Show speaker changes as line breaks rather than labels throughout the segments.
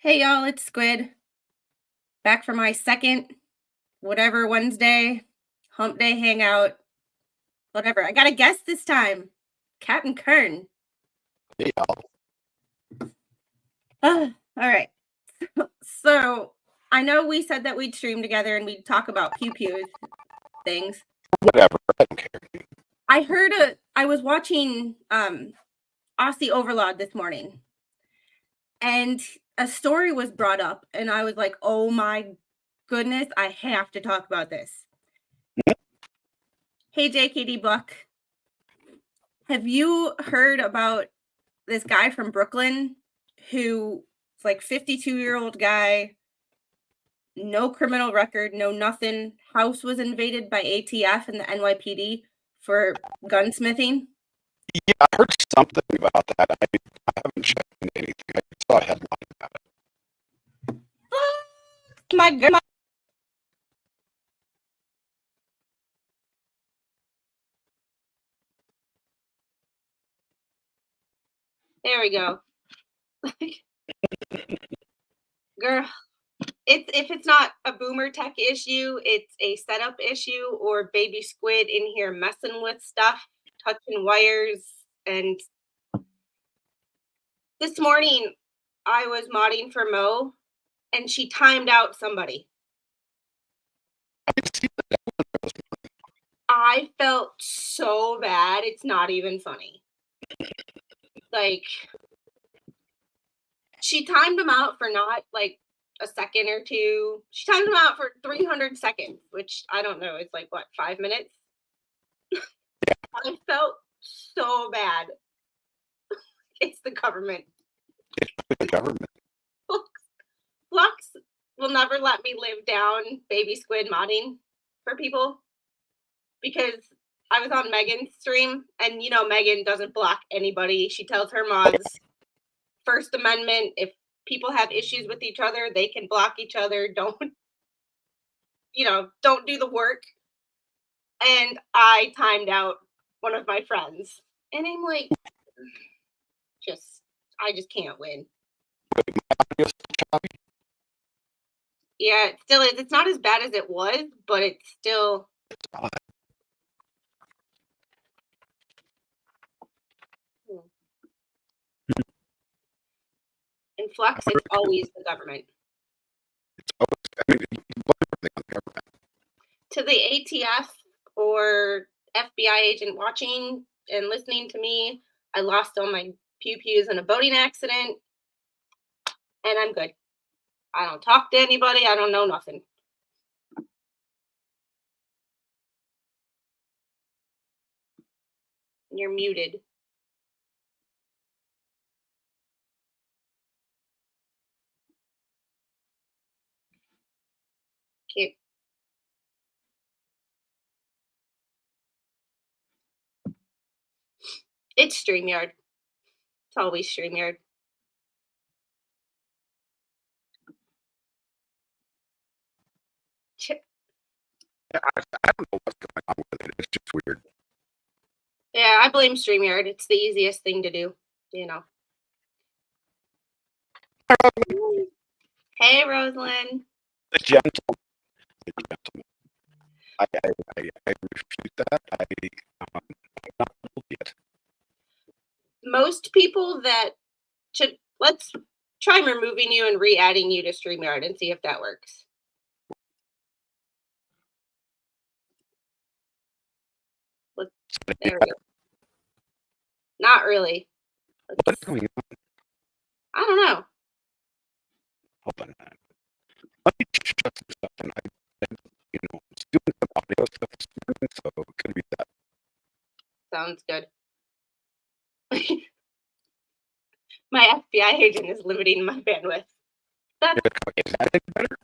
Hey y'all, it's Squid. Back for my second, whatever Wednesday, Hump Day Hangout, whatever. I got a guest this time, Captain Kern.
Yeah,
All right. So I know we said that we'd stream together and we'd talk about pew pew things.
whatever. I don't care.
I was watching Aussie Overlord this morning, and a story was brought up, and I was like, oh my goodness, I have to talk about this. Hey JKD Buck. Have you heard about this guy from Brooklyn who is like 52-year-old guy, no criminal record, no nothing. House was invaded by ATF and the NYPD for gunsmithing.
Yeah, I heard something about that. I haven't checked into anything. I saw a headline about it.
My grandma. There we go. Girl, if it's not a boomer tech issue, it's a setup issue or baby squid in here messing with stuff, touching wires. And this morning I was modding for Mo and she timed out somebody.
I didn't see that.
I felt so bad. It's not even funny. Like, she timed them out for not like a second or two. She timed them out for 300 seconds, which I don't know. It's like, what, 5 minutes?
Yeah.
I felt so bad. It's the government.
It's the government.
Flux will never let me live down baby squid modding for people because I was on Megan's stream, and you know Megan doesn't block anybody. She tells her mods, First Amendment, if people have issues with each other, they can block each other. Don't do the work. And I timed out one of my friends. And I'm like, I just can't win.
Wait, my audio's choppy?
Yeah, it still is. It's not as bad as it was, but it's still.
It's odd.
In Flux, it's always the government.
It's always, I mean, you blame everything on the government.
To the ATF or FBI agent watching and listening to me, I lost all my pew-pews in a boating accident, and I'm good. I don't talk to anybody. I don't know nothing. You're muted. Can't. It's StreamYard. It's always StreamYard.
I don't know what's going on with it. It's just weird.
Yeah, I blame StreamYard. It's the easiest thing to do, you know. Hey, Rosalind.
The gentleman. I refute that. I'm not old yet.
Most people that should, let's try removing you and re-adding you to StreamYard and see if that works. There we go. Not really.
What's going on?
I don't know.
Hold on. Let me shut some stuff and was doing some audio stuff this morning, so it could be that.
Sounds good. My FBI agent is limiting my bandwidth.
Is that any better?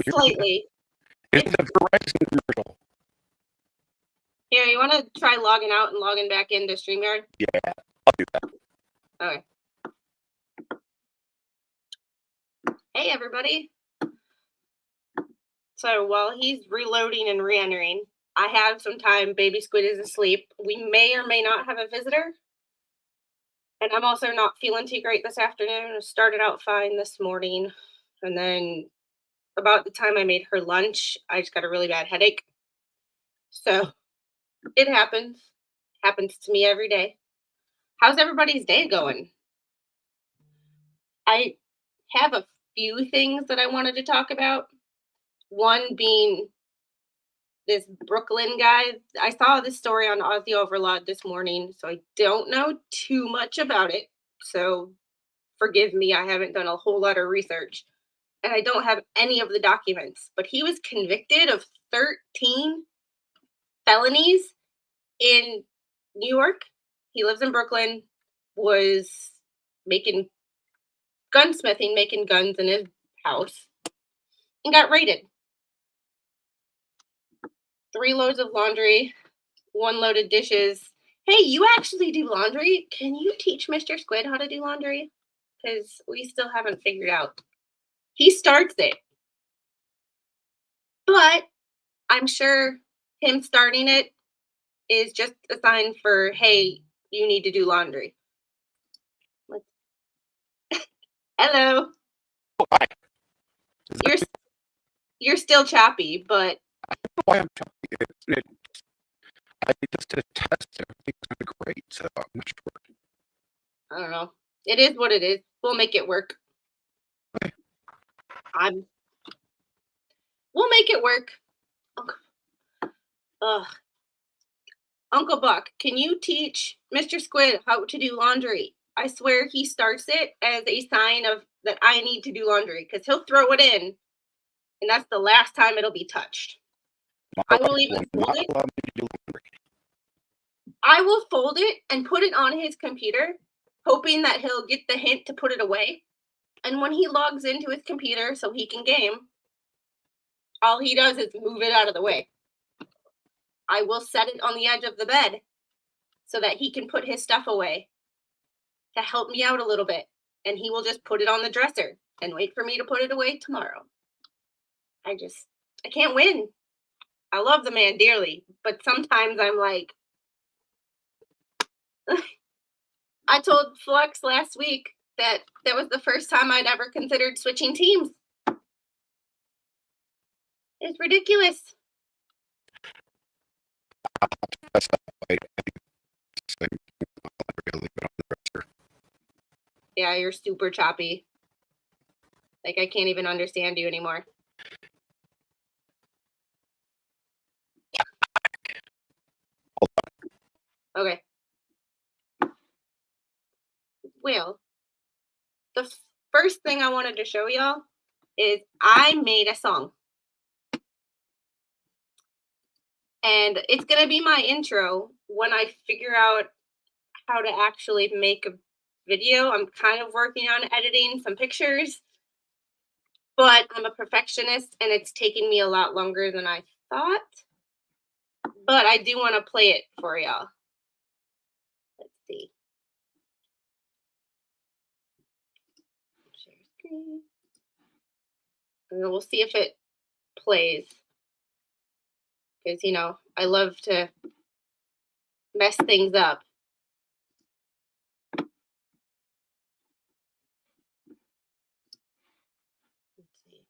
Slightly.
It's a Verizon commercial.
Here, you want to try logging out and logging back into StreamYard?
Yeah, I'll do that.
Okay. Hey, everybody. So while he's reloading and re-entering, I have some time. Baby Squid is asleep. We may or may not have a visitor. And I'm also not feeling too great this afternoon. I started out fine this morning. And then about the time I made her lunch, I just got a really bad headache. So it happens. Happens to me every day. How's everybody's day going? I have a few things that I wanted to talk about. One being this Brooklyn guy. I saw this story on Aussie Overload this morning, so I don't know too much about it. So forgive me, I haven't done a whole lot of research and I don't have any of the documents. But he was convicted of 13 felonies in New York. He lives in Brooklyn, was making gunsmithing, making guns in his house, and got raided. 3 loads of laundry, 1 load of dishes. Hey, you actually do laundry? Can you teach Mr. Squid how to do laundry? Because we still haven't figured out. He starts it, but I'm sure him starting it is just a sign for, hey, you need to do laundry. Like, hello.
Oh, hi. Is
You're
that
you're still choppy, but
why I'm telling you? I just did a test. Everything's going great, so I'm not sure.
I don't know. It is what it is. We'll make it work.
Okay.
I'm. We'll make it work. Ugh. Uncle Buck, can you teach Mr. Squid how to do laundry? I swear he starts it as a sign of that I need to do laundry because he'll throw it in, and that's the last time it'll be touched.
My
I
wife
will even
will
fold
not
it.
allow me to do laundry.
I will fold it and put it on his computer, hoping that he'll get the hint to put it away. And when he logs into his computer so he can game, all he does is move it out of the way. I will set it on the edge of the bed so that he can put his stuff away to help me out a little bit. And he will just put it on the dresser and wait for me to put it away tomorrow. I can't win. I love the man dearly, but sometimes I'm like, I told Flux last week that that was the first time I'd ever considered switching teams. It's ridiculous.
That's not right. So I'm going to leave it on the dresser.
Yeah, you're super choppy. Like, I can't even understand you anymore.
Hold on.
Okay. Well, the first thing I wanted to show y'all is I made a song. And it's going to be my intro when I figure out how to actually make a video. I'm kind of working on editing some pictures, but I'm a perfectionist and it's taking me a lot longer than I thought. But I do want to play it for y'all. Let's see. Share screen. And then we'll see if it plays. Because, I love to mess things up. Let's see.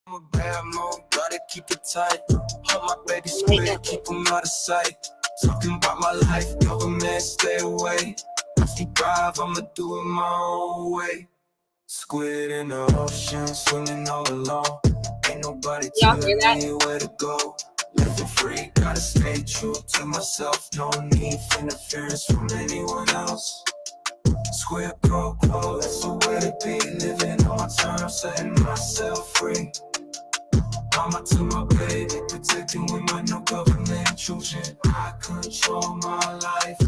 I'm a bad mode, gotta keep it tight. Hold my baby squid, keep him out of sight. Talking about my life, government, stay away. Keep drive, I'ma do it my own way. Squid in the ocean, swimming all alone. Ain't nobody
Y'all
telling
hear that?
me where to go. Living free, gotta stay true to myself. No need for interference from anyone else. Squid pro quo, that's the way to be. Living on my terms, setting myself free. Mama to my baby, protecting with my no government intrusion. I control my life.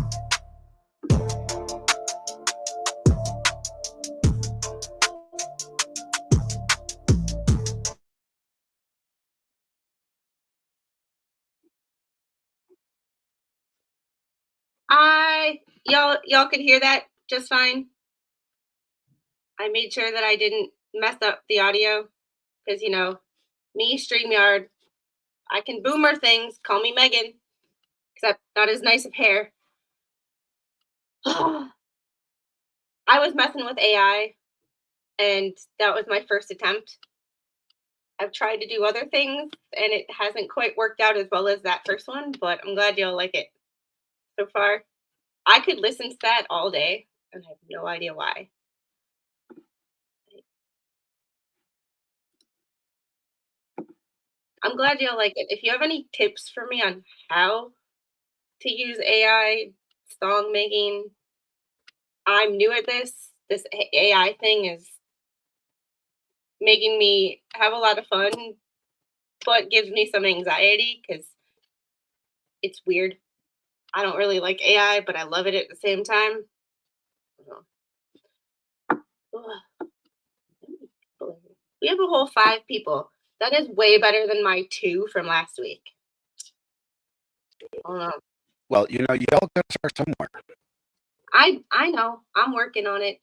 Y'all could hear that just fine. I made sure that I didn't mess up the audio because me, StreamYard, I can boomer things. Call me Megan, except not as nice of hair. was messing with AI, and that was my first attempt. I've tried to do other things, and it hasn't quite worked out as well as that first one, but I'm glad y'all like it so far. I could listen to that all day, and I have no idea why. I'm glad y'all like it. If you have any tips for me on how to use AI song making, I'm new at this. This AI thing is making me have a lot of fun, but gives me some anxiety because it's weird. I don't really like AI, but I love it at the same time. Ugh. We have a whole 5 people. That is way better than my 2 from last week. I don't know.
Well, you know, you all got to start somewhere.
I know. I'm working on it.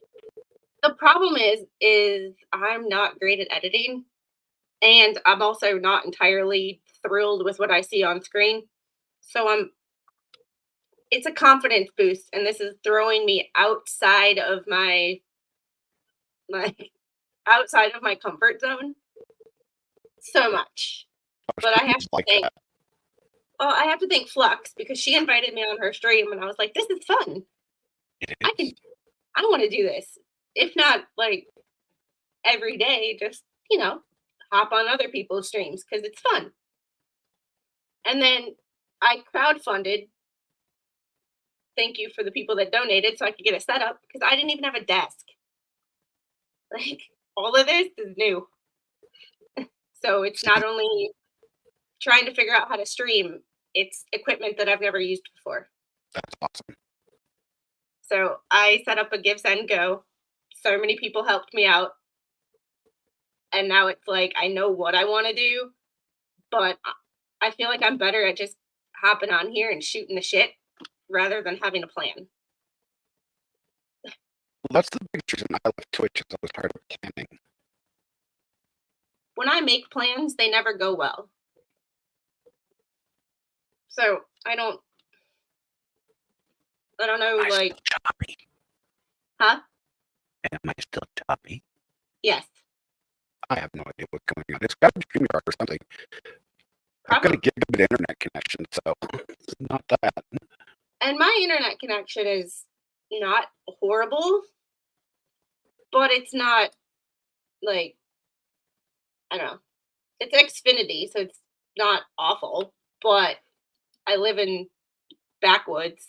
The problem is I'm not great at editing, and I'm also not entirely thrilled with what I see on screen. So it's a confidence boost, and this is throwing me outside of my outside of my comfort zone so much. But I have to
Like
thank
that.
well, I have to thank Flux because she invited me on her stream, and I was like, "This is fun.
It
I
is.
want to do this. If not like every day, just hop on other people's streams because it's fun." And then I crowdfunded. Thank you for the people that donated so I could get a setup because I didn't even have a desk. Like all of this is new. So it's not only trying to figure out how to stream, it's equipment that I've never used before.
That's awesome.
So I set up a Give Send Go. So many people helped me out. And now it's like I know what I want to do, but I feel like I'm better at just hopping on here and shooting the shit rather than having a plan.
Well, that's the big reason I left Twitch is I was tired of planning.
When I make plans, they never go well. So I don't know, like,
Still choppy?
huh?
Am I still choppy?
Yes.
I have no idea what's going on. It's got to be StreamYard or something. I've got a gigabit internet connection, so it's not that.
And my internet connection is not horrible, but it's not like, I don't know. It's Xfinity, so it's not awful, but I live in backwoods.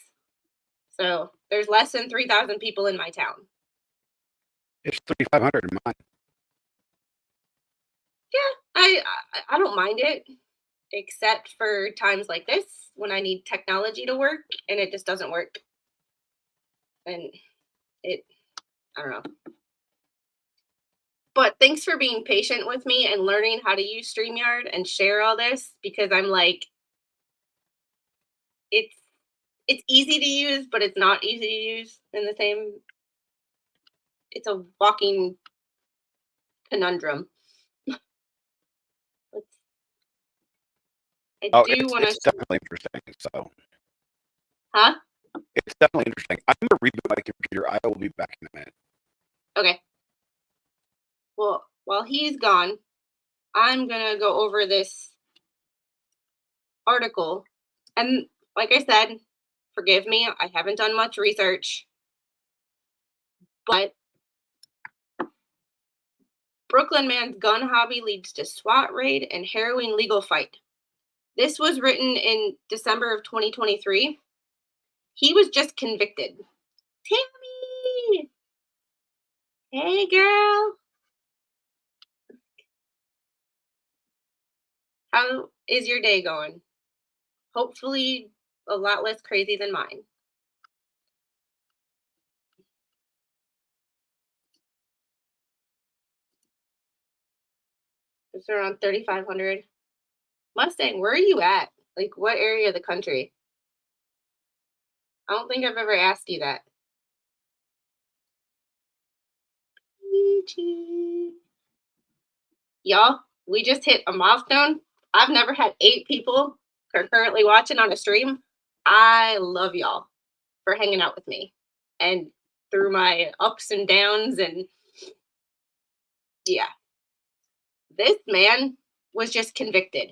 So there's less than 3,000 people in my town.
It's 3,500 in mine.
Yeah, I don't mind it, except for times like this when I need technology to work and it just doesn't work. And I don't know. But thanks for being patient with me and learning how to use StreamYard and share all this because I'm like, it's easy to use, but it's not easy to use in the same. It's a walking conundrum. I do want
It's
to.
definitely interesting. So,
Huh?
it's definitely interesting. I'm going to reboot my computer. I will be back in a minute.
Okay. Well, while he's gone, I'm going to go over this article. And like I said, forgive me, I haven't done much research. But Brooklyn man's gun hobby leads to SWAT raid and harrowing legal fight. This was written in December of 2023. He was just convicted. Tammy! Hey, girl. How is your day going? Hopefully a lot less crazy than mine. It's around 3,500. Mustang, where are you at? Like, what area of the country? I don't think I've ever asked you that. Y'all, we just hit a milestone. I've never had 8 people concurrently watching on a stream. I love y'all for hanging out with me. And through my ups and downs, and yeah, this man was just convicted.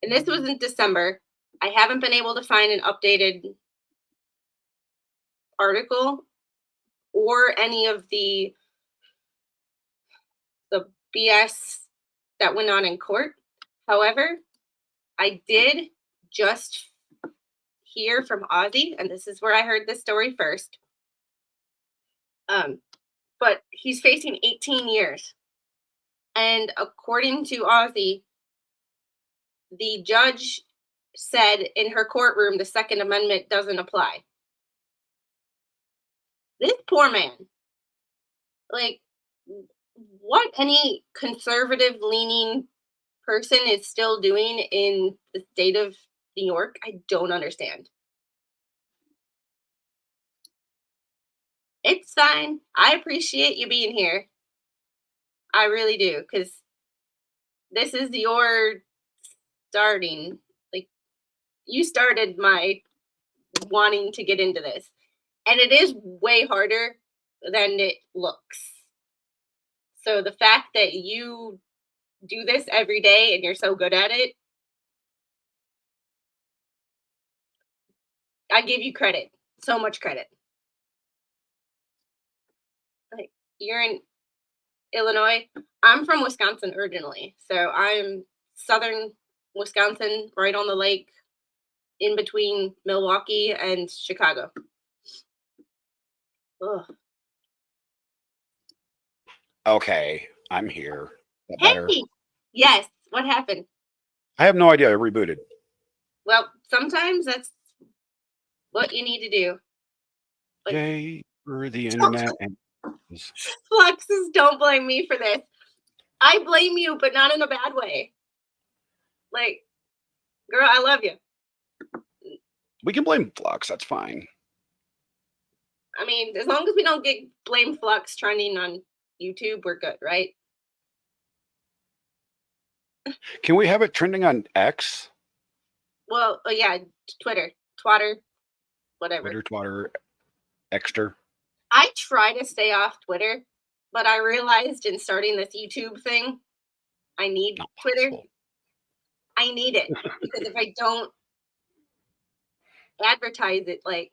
And this was in December. I haven't been able to find an updated article or any of the BS that went on in court. However, I did just hear from Ozzy, and this is where I heard this story first. But he's facing 18 years. And according to Ozzy, the judge said in her courtroom the Second Amendment doesn't apply. This poor man, like, what any conservative leaning person is still doing in the state of New York, I don't understand. It's fine. I appreciate you being here. I really do, because this is your starting. Like, you started my wanting to get into this. And it is way harder than it looks. So the fact that you do this every day and you're so good at it, I give you credit. So much credit. Like, you're in Illinois. I'm from Wisconsin originally. So I'm southern Wisconsin, right on the lake, in between Milwaukee and Chicago. Ugh.
Okay, I'm here. That better?
Hey! Yes, what happened?
I have no idea. I rebooted.
Well, sometimes that's what you need to do. Like,
Yay for the internet and
Fluxes, don't blame me for this. I blame you, but not in a bad way. Like, girl, I love you.
we can blame Flux. That's fine.
I mean, as long as we don't get blame Flux trending on YouTube, we're good, right?
Can we have it trending on X?
Well, yeah, Twitter, Twatter, whatever.
Twitter, Twatter, Exter.
I try to stay off Twitter, but I realized in starting this YouTube thing, I need
Not
Twitter.
possible.
I need it because if I don't advertise it, like,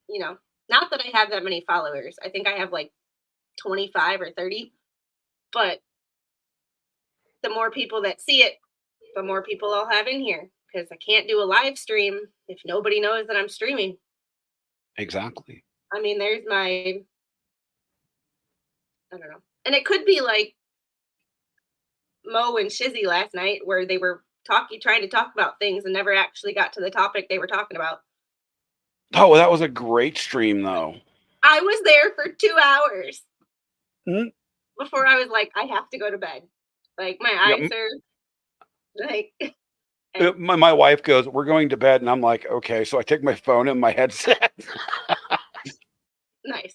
you know, not that I have that many followers. I think I have like 25 or 30, but the more people that see it, the more people I'll have in here, because I can't do a live stream if nobody knows that I'm streaming.
Exactly.
I mean, there's my, I don't know. And it could be like Mo and Shizzy last night where they were trying to talk about things and never actually got to the topic they were talking about.
Oh, that was a great stream, though.
I was there for 2 hours
Mhm.
before I was like, I have to go to bed. Like, my eyes are like,
My wife goes, "We're going to bed," and I'm like, "Okay." So I take my phone and my headset.
nice.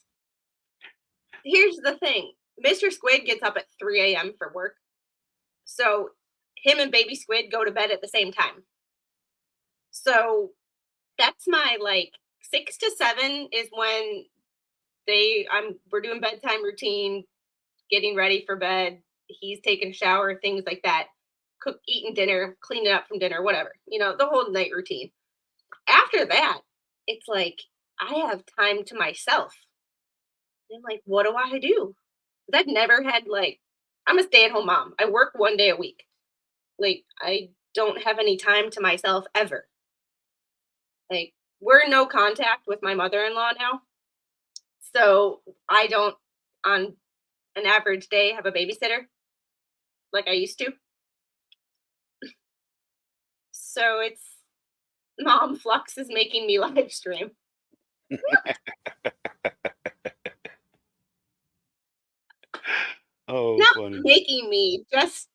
Here's the thing. Mr. Squid gets up at 3 a.m. for work. So him and baby Squid go to bed at the same time. So that's my, like, 6 to 7 is when we're doing bedtime routine, getting ready for bed. He's taking a shower, things like that. Eating dinner, cleaning up from dinner, whatever. You know, the whole night routine. After that, it's like I have time to myself. And I'm like, what do I do? 'Cause I've never had, like, I'm a stay-at-home mom. I work 1 day a week. Like, I don't have any time to myself ever. Like, we're in no contact with my mother-in-law now. So I don't, on an average day, have a babysitter like I used to. So it's Mom Flux is making me live stream.
Oh,
Not
funny.
making me, just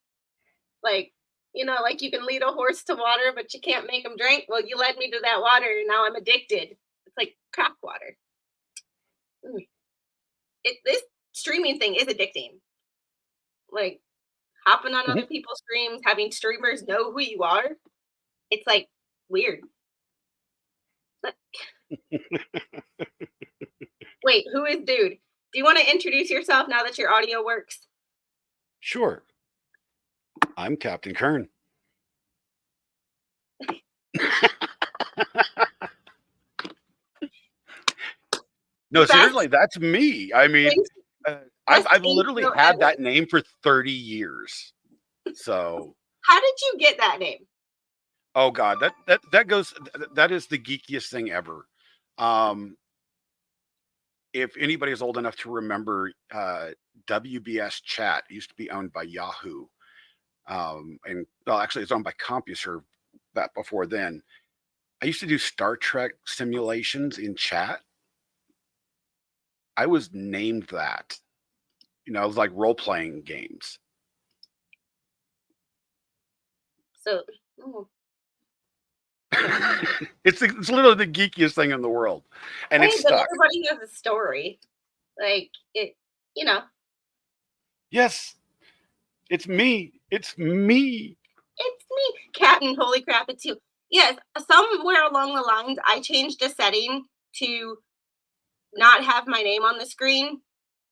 like, like you can lead a horse to water, but you can't make him drink. Well, you led me to that water, and now I'm addicted. It's like crack water. This streaming thing is addicting. Like, hopping on other people's streams, having streamers know who you are. It's like weird. Wait, who is dude? Do you want to introduce yourself now that your audio works?
Sure. I'm Captain Kern. No,
Best,
seriously, that's me. I mean,
best
I've literally
intro
had
ever.
that name for 30 years. So,
How did you get that name?
oh God, that is the geekiest thing ever. If anybody is old enough to remember, WBS Chat used to be owned by Yahoo. And well, actually, it's owned by CompuServe. That before then, I used to do Star Trek simulations in chat. I was named that. You know, it was like role playing games.
So,
It's literally the geekiest thing in the world, and
hey,
it's
but
stuck.
everybody has a story. Like it, you know.
Yes, it's me. It's me.
It's me, Captain. Holy crap, it's you. Yes, somewhere along the lines, I changed a setting to not have my name on the screen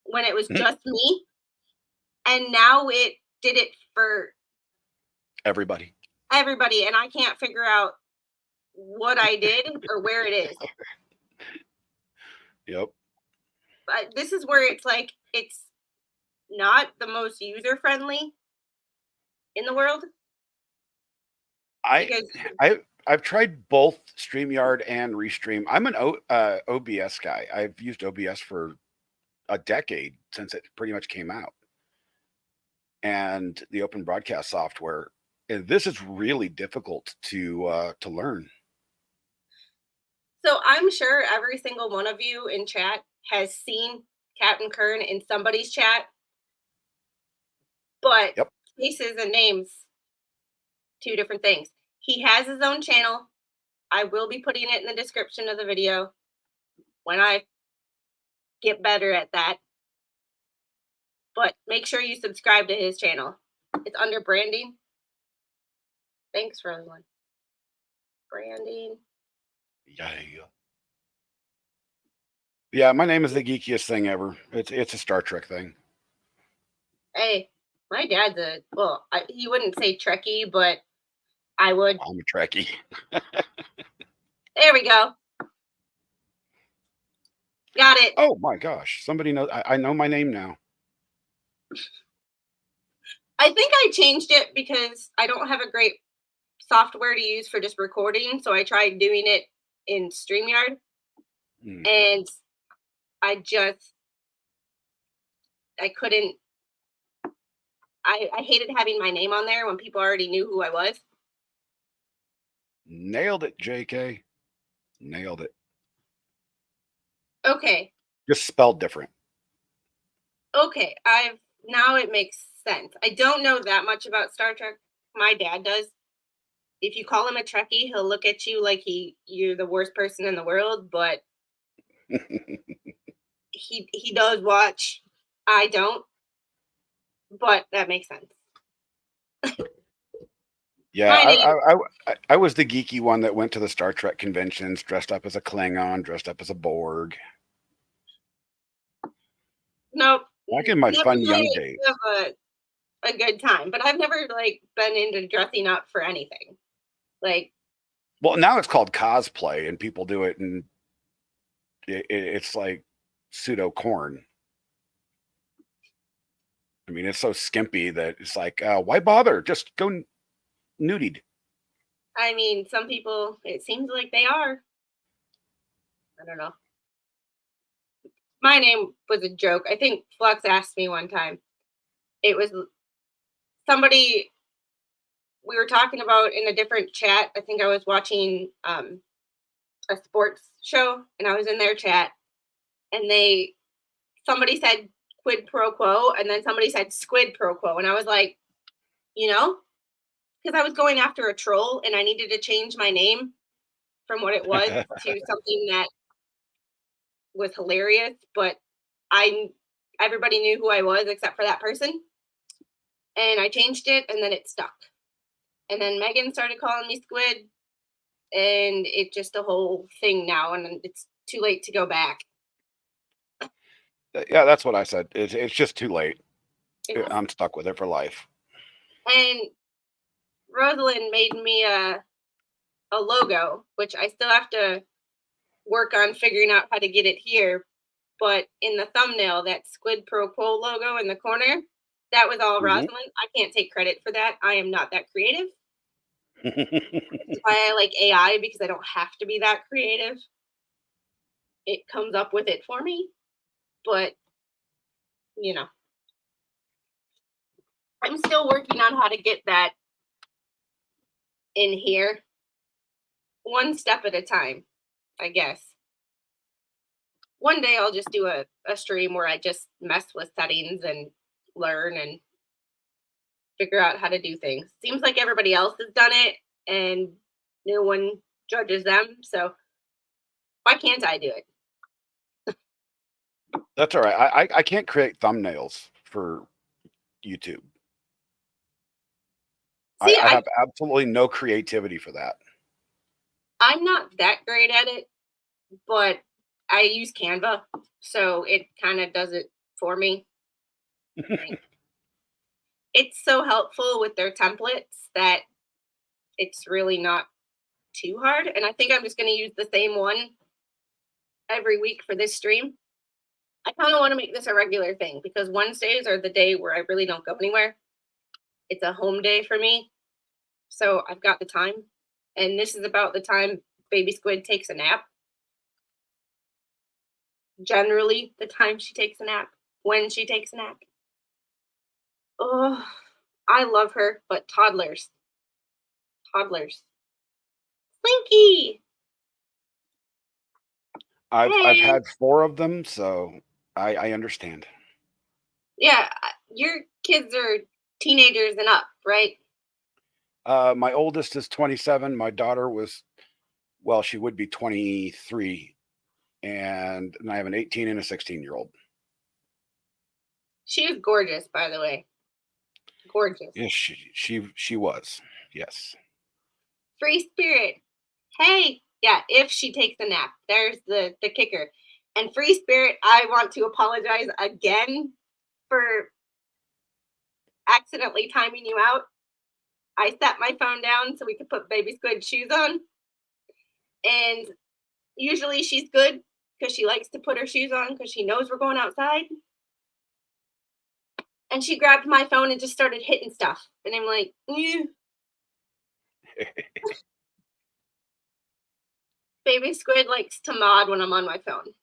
when it was just me, and now it did it for
Everybody.
everybody, and I can't figure out what I did or where it is.
Yep.
But this is where it's like it's not the most user friendly in the world
I
because
I've tried both StreamYard and Restream. I'm an OBS guy. I've used OBS for a decade since it pretty much came out, and the open broadcast software. And this is really difficult to learn.
so I'm sure every single one of you in chat has seen Captain Kern in somebody's chat, but
Yep.
faces and names, two different things. He has his own channel. I will be putting it in the description of the video when I get better at that. But make sure you subscribe to his channel. It's under branding. Thanks for everyone. Branding.
Yeah, my name is the geekiest thing ever. It's a Star Trek thing.
Hey, my dad's he wouldn't say Trekkie, but I would.
I'm a Trekkie.
There we go. Got it.
Oh my gosh, somebody knows. I know my name now.
I think I changed it because I don't have a great software to use for just recording. So I tried doing it in StreamYard. And I couldn't. I hated having my name on there when people already knew who I was.
Nailed it, JK. Nailed it.
Okay.
Just spelled different.
Okay. Now it makes sense. I don't know that much about Star Trek. My dad does. If you call him a Trekkie, he'll look at you like you're the worst person in the world, but he does watch. I don't. But that makes sense.
Yeah, I was the geeky one that went to the Star Trek conventions, dressed up as a Klingon, dressed up as a Borg.
Nope.
Back in my fun young days.
Have a good time, but I've never like been into dressing up for anything. Like,
well, now it's called cosplay, and people do it, and it's like pseudo corn. I mean, it's so skimpy that it's like, why bother? Just go nudied.
I mean, some people, it seems like they are. I don't know. My name was a joke. I think Flux asked me one time. It was somebody we were talking about in a different chat. I think I was watching a sports show and I was in their chat and somebody said quid pro quo and then somebody said squid pro quo. And I was like, because I was going after a troll and I needed to change my name from what it was to something that was hilarious, but everybody knew who I was except for that person. And I changed it and then it stuck. And then Megan started calling me Squid and it's just a whole thing now and it's too late to go back.
Yeah, that's what I said. It's just too late.
Yes.
I'm stuck with it for life.
And Rosalind made me a logo, which I still have to work on figuring out how to get it here. But in the thumbnail, that Squid Pro Quo logo in the corner, that was all
Mhm.
Rosalind. I can't take credit for that. I am not that creative. That's why I like AI, because I don't have to be that creative. It comes up with it for me. But, you know, I'm still working on how to get that in here, one step at a time, I guess. One day I'll just do a stream where I just mess with settings and learn and figure out how to do things. Seems like everybody else has done it and no one judges them. So why can't I do it?
That's all right. I can't create thumbnails for YouTube.
See,
I have absolutely no creativity for that.
I'm not that great at it, but I use Canva, so it kind of does it for me. It's so helpful with their templates that it's really not too hard. And I think I'm just going to use the same one every week for this stream. I kind of want to make this a regular thing because Wednesdays are the day where I really don't go anywhere. It's a home day for me. So I've got the time. And this is about the time baby squid takes a nap. Generally, the time she takes a nap, when she takes a nap. Oh, I love her, but toddlers. Toddlers. Slinky!
I've
Hey!
had 4 of them, so I understand.
Yeah, your kids are teenagers and up, right?
My oldest is 27. My daughter was, well, she would be 23, and I have an 18 and a 16-year-old.
She is gorgeous, by the way. Gorgeous.
Yes, she was. Yes.
Free spirit. Hey, yeah, if she takes a nap. There's the kicker. And free spirit, I want to apologize again for accidentally timing you out. I set my phone down so we could put baby squid shoes on. And usually she's good because she likes to put her shoes on because she knows we're going outside. And she grabbed my phone and just started hitting stuff. And I'm like, baby squid likes to mod when I'm on my phone,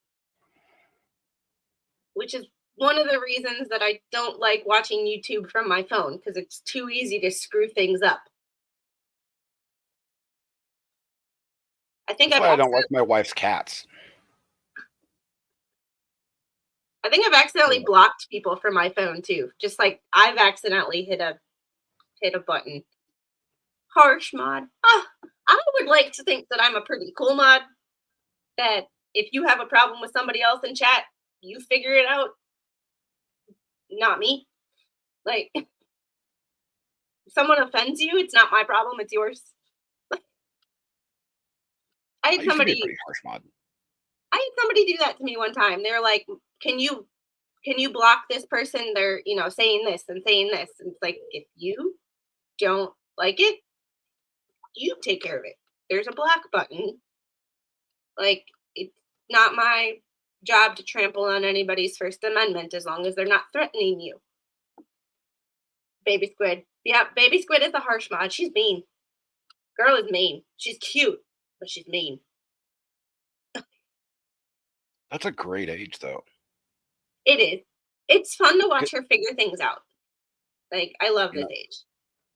which is one of the reasons that I don't like watching YouTube from my phone because it's too easy to screw things up. I think
That's
I've
why I don't like my wife's cats.
accidentally blocked people from my phone too. Just like I've accidentally hit a button. Harsh mod. Oh, I would like to think that I'm a pretty cool mod. That if you have a problem with somebody else in chat, you figure it out. Not me. Like, if someone offends you, it's not my problem, it's yours. I had
used to be a
somebody
pretty harsh mod.
do that to me one time. They were like, can you block this person? They're, saying this and saying this. And it's like, if you don't like it, you take care of it. There's a block button. Like, it's not my job to trample on anybody's First Amendment as long as they're not threatening you. Baby squid. Yeah, baby squid is a harsh mod. She's mean. Girl is mean. She's cute, but she's mean.
That's a great age, though.
It is. It's fun to watch her figure things out. Like, I love this age.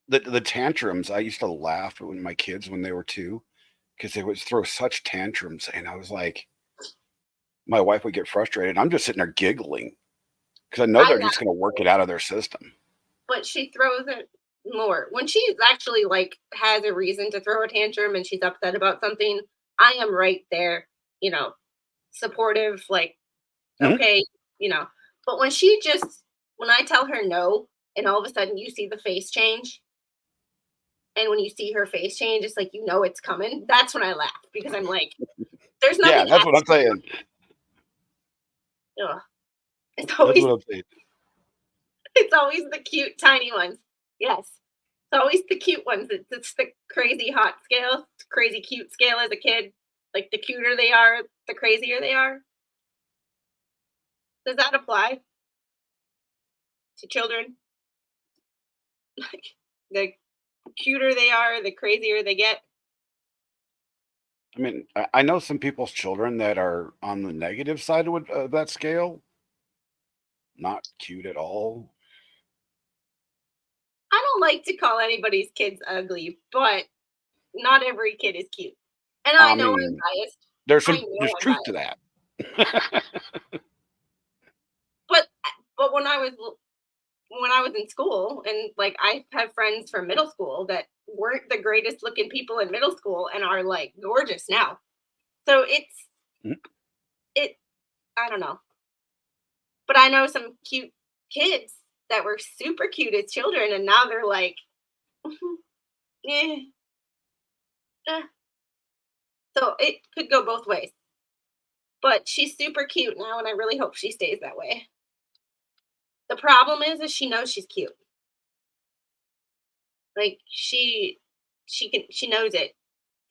The tantrums, I used to laugh when my kids, when they were 2, because they would throw such tantrums, and I was like, my wife would get frustrated. I'm just sitting there giggling because I know they're just going to work it out of their system.
But she throws it more when she's actually like has a reason to throw a tantrum and she's upset about something. I am right there, supportive, like, okay, But when I tell her no, and all of a sudden you see the face change, and when you see her face change, it's like it's coming. That's when I laugh because I'm like, there's nothing.
Yeah, that's what I'm saying.
Ugh. It's
That's
always
what I'm saying.
it's always the cute tiny ones. Yes. It's always the cute ones. It's the crazy hot scale, crazy cute scale as a kid. Like the cuter they are, the crazier they are. Does that apply to children? Like the cuter they are, the crazier they get.
I mean, I know some people's children that are on the negative side of that scale, not cute at all.
I don't like to call anybody's kids ugly, but not every kid is cute. And I
I
know I'm
mean,
biased.
there's
I
some
know
there's
I'm
truth to
biased.
that.
But but when I was in school, and like I have friends from middle school that weren't the greatest looking people in middle school and are like gorgeous now. So
Mhm.
it I don't know. But I know some cute kids that were super cute as children and now they're like eh, eh. So it could go both ways. But she's super cute now and I really hope she stays that way. The problem is she knows she's cute. Like she knows it.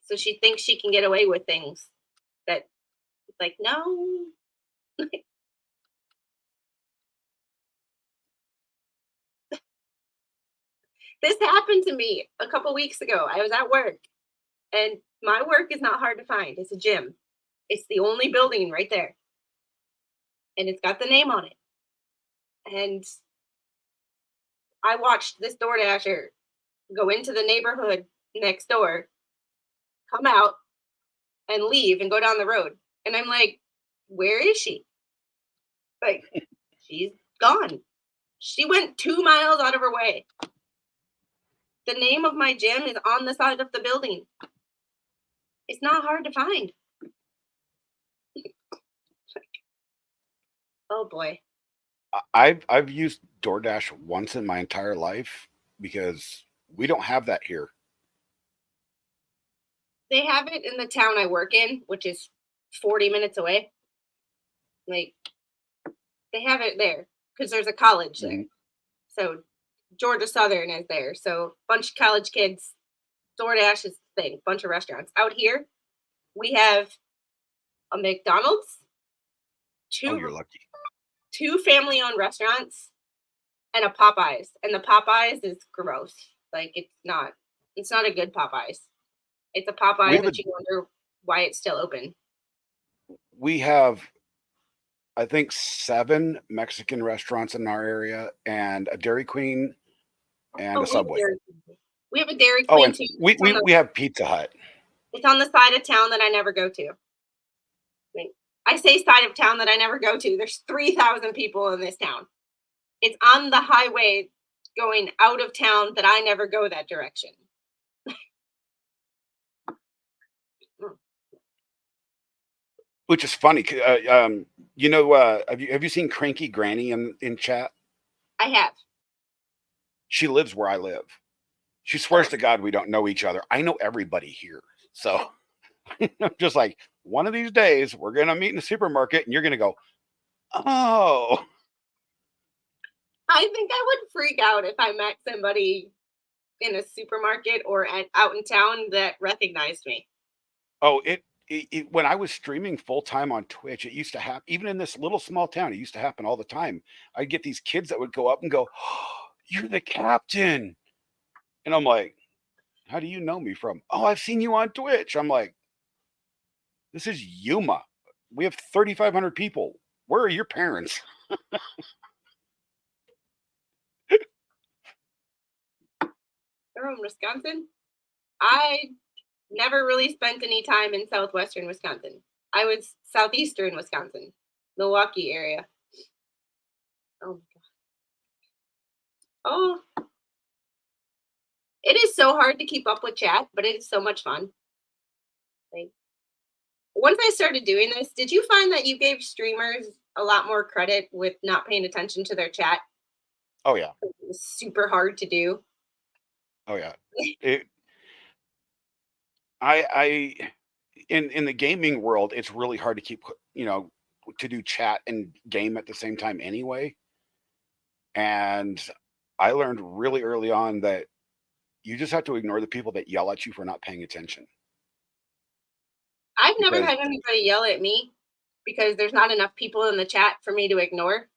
So she thinks she can get away with things that like no. This happened to me a couple weeks ago. I was at work and my work is not hard to find. It's a gym. It's the only building right there. And it's got the name on it. And I watched this DoorDasher go into the neighborhood next door, come out and leave and go down the road. And I'm like, where is she? Like, she's gone. She went 2 miles out of her way. The name of my gym is on the side of the building. It's not hard to find. Oh boy.
I've used DoorDash once in my entire life because we don't have that here.
They have it in the town I work in, which is 40 minutes away. Like, they have it there because there's a college there.
Mhm.
So, Georgia Southern is there. So, bunch of college kids, DoorDash is the thing, bunch of restaurants. Out here, we have a McDonald's,
Oh,
two
you're lucky.
two family owned restaurants, and a Popeyes. And the Popeyes is gross. Like it's not a good Popeyes. It's a
We
Popeyes
have a
that you wonder why it's still open.
we have I think 7 Mexican restaurants in our area and a Dairy Queen and a
Oh,
Subway.
We have a Dairy
Oh,
Queen
and
too.
we have Pizza Hut.
It's on the side of town that I never go to. Like, I say side of town that I never go to. There's 3,000 people in this town. It's on the highway going out of town that I never go that direction. Mm,
Which is funny. Have you seen Cranky Granny in chat?
I have.
She lives where I live. She swears
Oh,
to God we don't know each other. I know everybody here. So I'm just like, one of these days we're gonna meet in the supermarket and you're gonna go, oh,
I think I would freak out if I met somebody in a supermarket or out in town that recognized me.
oh, when I was streaming full time on Twitch, it used to happen even in this little small town, it used to happen all the time. I'd get these kids that would go up and go, oh, you're the captain. And I'm like, how do you know me from? Oh, I've seen you on Twitch. I'm like, this is Yuma. We have 3,500 people. Where are your parents?
They're in Wisconsin. I never really spent any time in southwestern Wisconsin. I was southeastern Wisconsin, Milwaukee area. Oh, oh, it is so hard to keep up with chat, but it is so much fun. Like once I started doing this, did you find that you gave streamers a lot more credit with not paying attention to their chat?
Oh yeah.
It was super hard to do.
Oh yeah. It, I in the gaming world, it's really hard to keep, to do chat and game at the same time anyway. And I learned really early on that you just have to ignore the people that yell at you for not paying attention.
I've never
Because
had anybody yell at me because there's not enough people in the chat for me to ignore.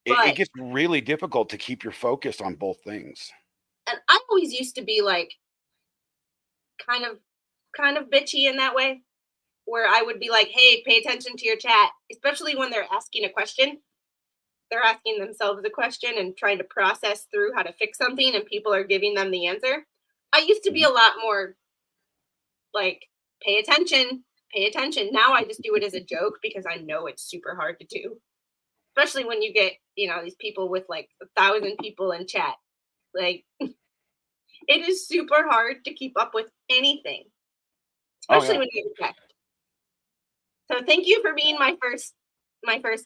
it
But
gets really difficult to keep your focus on both things.
and I always used to be like kind of bitchy in that way, where I would be like, "Hey, pay attention to your chat," especially when they're asking a question. They're asking themselves a question and trying to process through how to fix something, and people are giving them the answer. I used to be
Mhm.
a lot more like, pay attention, pay attention. Now I just do it as a joke because I know it's super hard to do, especially when you get, these people with like 1,000 people in chat. Like, it is super hard to keep up with anything,
Oh
especially
yeah,
when you get checked. So thank you for being my first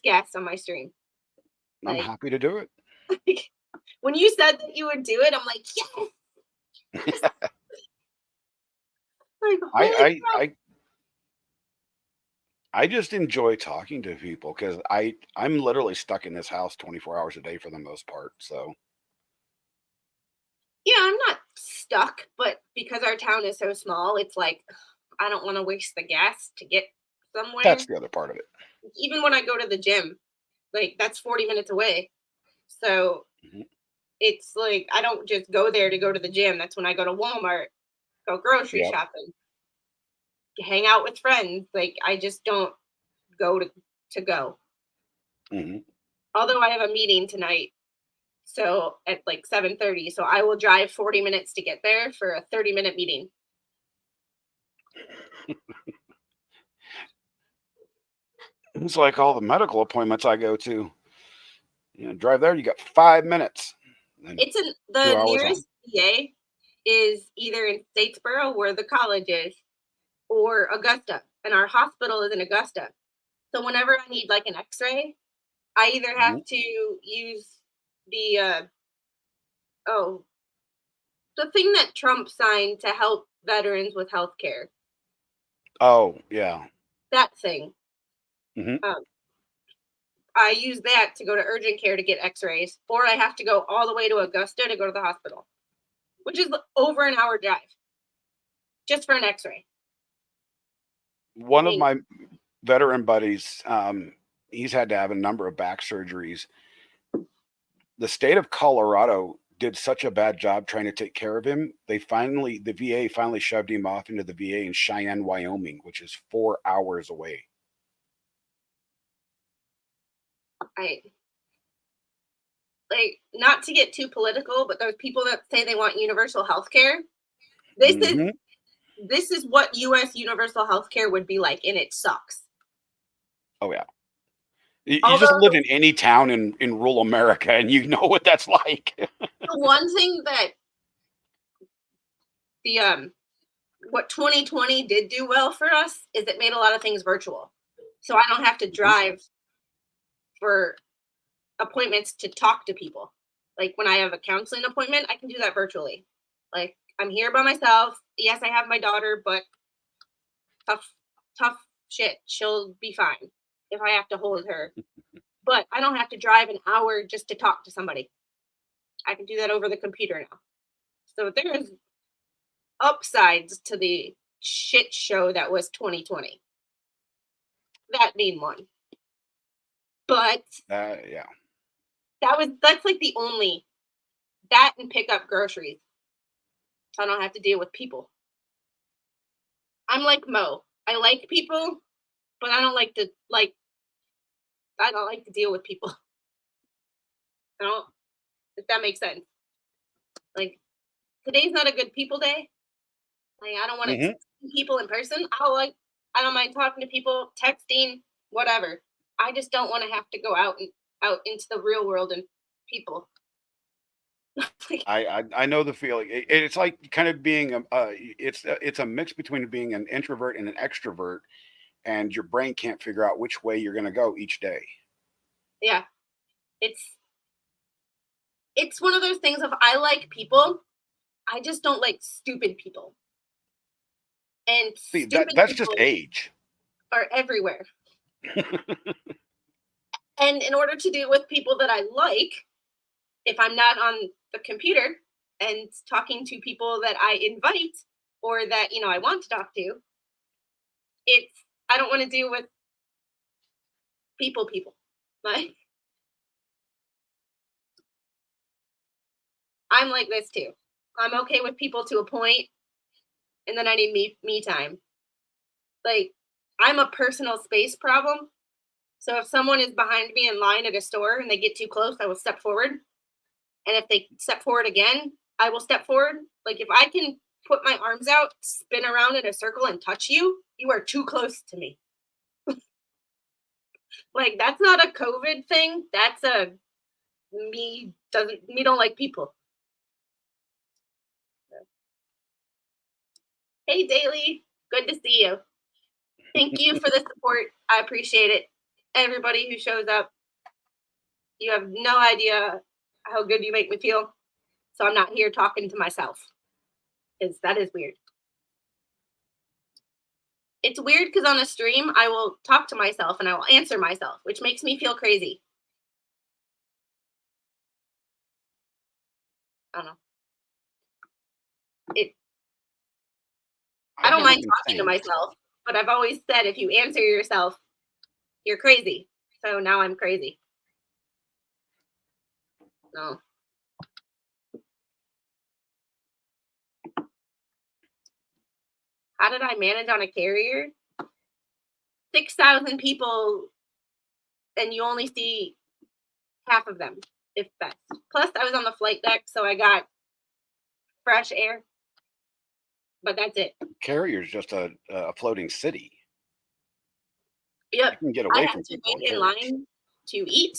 guest on my stream.
I'm
Like,
happy to do it.
when you said that you would do it, I'm like, yes. Like, holy
I
crap.
I just enjoy talking to people because I'm literally stuck in this house 24 hours a day for the most part. So
Yeah, I'm not stuck, but because our town is so small, it's like I don't want to waste the gas to get somewhere.
that's the other part of it.
Even when I go to the gym, like that's 40 minutes away. So
Mhm.
it's like I don't just go there to go to the gym. That's when I go to Walmart, go grocery
Yep.
shopping, hang out with friends. Like I just don't go to go.
Hmm.
Although I have a meeting tonight, so at like 7:30, so I will drive 40 minutes to get there for a 30-minute meeting.
It's like all the medical appointments I go to. Drive there, you got 5 minutes, and
It's the
2 hours home.
nearest VA is either in Statesboro, where the college is, or Augusta, and our hospital is in Augusta. So whenever I need like an X-ray, I either
Mhm.
have to use the oh the thing that Trump signed to help veterans with health care.
Oh yeah.
That thing.
Hmm.
Um, I use that to go to urgent care to get X-rays, or I have to go all the way to Augusta to go to the hospital, which is over an hour drive just for an X-ray. I
One of
mean,
my veteran buddies, he's had to have a number of back surgeries. The state of Colorado did such a bad job trying to take care of him. The VA finally shoved him off into the VA in Cheyenne, Wyoming, which is 4 hours away.
I like not to get too political, but those people that say they want universal health care, this is
Hmm.
this is what US universal health care would be like, and it sucks.
Oh yeah. You just live
Although
in any town in rural America, and you know what that's like.
the one thing that the what 2020 did do well for us is it made a lot of things virtual. So I don't have to
Mhm.
drive for appointments to talk to people. Like when I have a counseling appointment, I can do that virtually. Like I'm here by myself. Yes, I have my daughter, but tough, tough shit. She'll be fine if I have to hold her. But I don't have to drive an hour just to talk to somebody. I can do that over the computer now. So there's upsides to the shit show that was 2020. That being one. But
Yeah.
that's like the only that and pick up groceries. So I don't have to deal with people. I'm like Mo. I like people, but I don't like to deal with people. I don't if that makes sense. Like today's not a good people day. Like I don't want to
Hmm.
see people in person. I don't mind talking to people, texting, whatever. I just don't want to have to go out into the real world and people. Like,
I know the feeling. It's like kind of being it's a mix between being an introvert and an extrovert, and your brain can't figure out which way you're going to go each day.
yeah, it's it's one of those things of I like people. I just don't like stupid people. And
See,
stupid
that's just
people
age.
are everywhere. And in order to deal with people that I like, if I'm not on the computer and talking to people that I invite or that, I want to talk to, I don't want to deal with people. Like, I'm like this too. I'm okay with people to a point, and then I need me time. Like, I'm a personal space problem. So if someone is behind me in line at a store and they get too close, I will step forward. And if they step forward again, I will step forward. Like, if I can put my arms out, spin around in a circle and touch you, you are too close to me. Like, that's not a COVID thing. That's a me don't like people. Hey Daily, good to see you. Thank you for the support. I appreciate it. Everybody who shows up, you have no idea how good you make me feel. So I'm not here talking to myself. Because that is weird. It's weird because on a stream, I will talk to myself and I will answer myself, which makes me feel crazy. I don't know. I don't mind talking to myself, but I've always said if you answer yourself, you're crazy. So now I'm crazy. No. How did I manage on a carrier? 6,000 people, and you only see half of them, if best. Plus, I was on the flight deck, so I got fresh air. But that's it.
Carrier's just a floating city.
Yep.
You can get away
I
from
had to
people
wait in line to eat.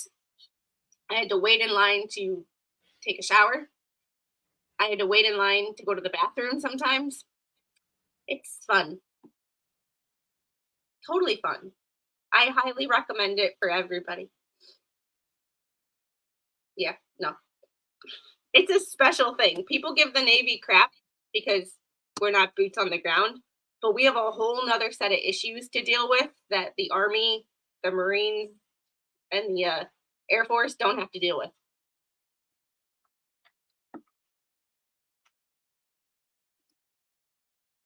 I had to wait in line to take a shower. I had to wait in line to go to the bathroom sometimes. It's fun. Totally fun. I highly recommend it for everybody. Yeah, no. It's a special thing. People give the Navy crap because we're not boots on the ground, but we have a whole nother set of issues to deal with that the Army, the Marines, and the Air Force don't have to deal with.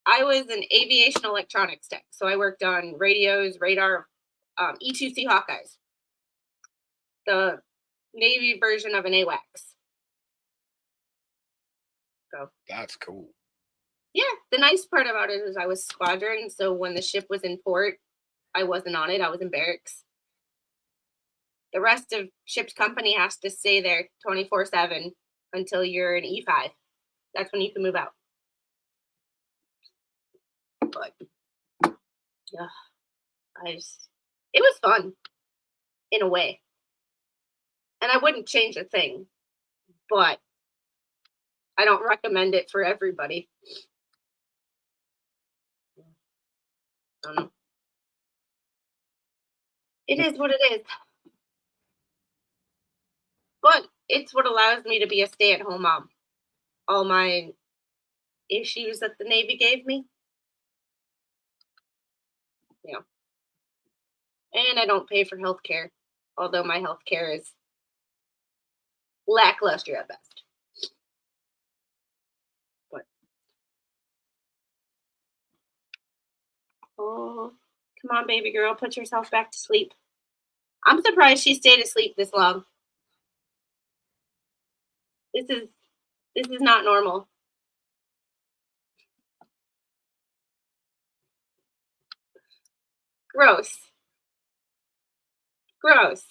I was an aviation electronics tech, so I worked on radios, radar, E2C Hawkeyes, the Navy version of an AWACS. So
that's cool.
Yeah, the nice part about it is I was squadron, so when the ship was in port, I wasn't on it. I was in barracks. The rest of ship's company has to stay there 24/7 until you're an E5. That's when you can move out. But yeah, it was fun in a way. And I wouldn't change a thing, but I don't recommend it for everybody. I don't know. It is what it is. But it's what allows me to be a stay-at-home mom. All my issues that the Navy gave me. Yeah. And I don't pay for health care, although my health care is lackluster at best. But oh, come on, baby girl, put yourself back to sleep. I'm surprised she stayed asleep this long. This is not normal. Gross. Gross.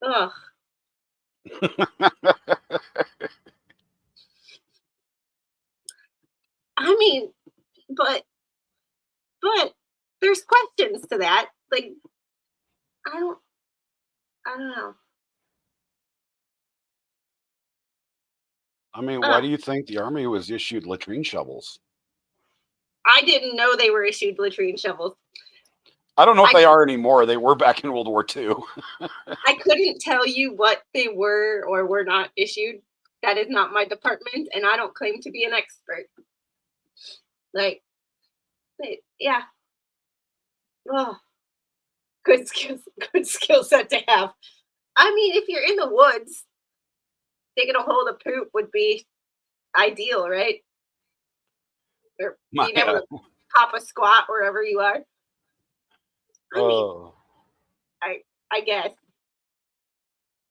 Ugh. I mean, but there's questions to that. Like, I don't know.
I mean, why do you think the Army was issued latrine shovels?
I didn't know they were issued latrine shovels.
I don't know if they are anymore. They were back in World War II.
I couldn't tell you what they were or were not issued. That is not my department, and I don't claim to be an expert. Like, yeah. Oh, good skills, good skill set to have. I mean, if you're in the woods, digging a hole to poop would be ideal, right? Or
My,
being able to pop a squat wherever you are. I mean,
oh.
I guess.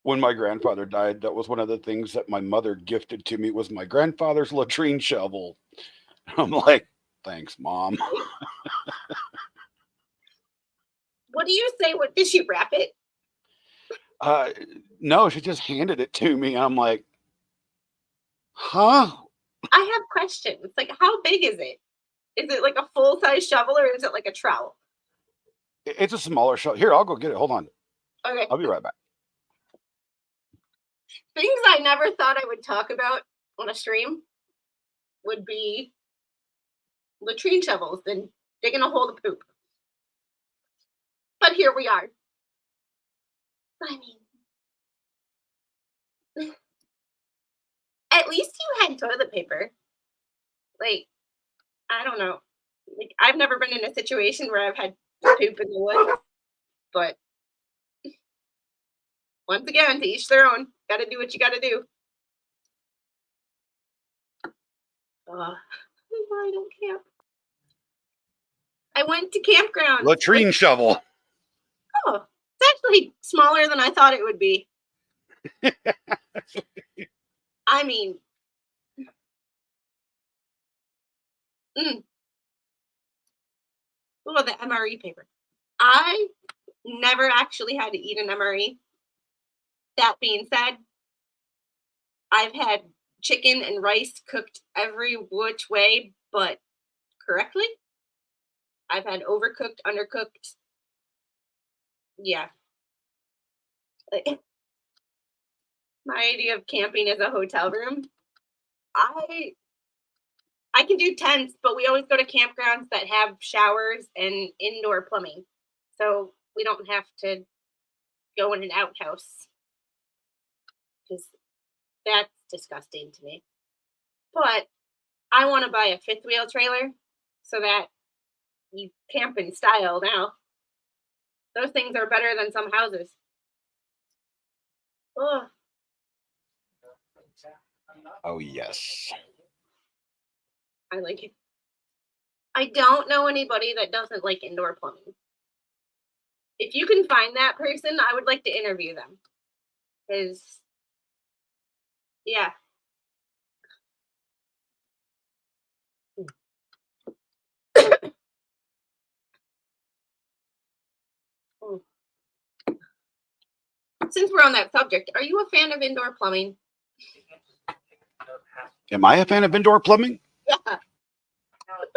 When my grandfather died, that was one of the things that my mother gifted to me was my grandfather's latrine shovel. I'm like, thanks, Mom.
Right? What do you say? What did she wrap it?
Uh, no, she just handed it to me. I'm like, huh?
I have questions. Like, how big is it? Is it like a full size shovel or is it like a trowel?
It's a smaller shovel. Here, I'll go get it. Hold on.
Okay.
I'll be right back.
Things I never thought I would talk about on a stream would be latrine shovels and digging a hole to poop. But here we are. I mean, at least you had toilet paper. Like, I don't know. Like, I've never been in a situation where I've had to poop in the woods, but once again, to each their own. Gotta do what you gotta do. I don't camp. I went to campgrounds.
Latrine shovel.
Oh, it's actually smaller than I thought it would be. I mean, mm, oh, the MRE paper. I never actually had to eat an MRE. That being said, I've had chicken and rice cooked every which way but correctly. I've had overcooked, undercooked. Yeah. Like, my idea of camping as a hotel room. I I can do tents, but we always go to campgrounds that have showers and indoor plumbing. So we don't have to go in an outhouse because that's disgusting to me. But I want to buy a fifth wheel trailer so that you camp in style now. Those things are better than some houses. Oh,
Oh, yes.
I like it. I don't know anybody that doesn't like indoor plumbing. If you can find that person, I would like to interview them. Because, yeah. Mm. Since we're on that subject, are you a fan of indoor plumbing?
Am I a fan of indoor plumbing?
Yeah.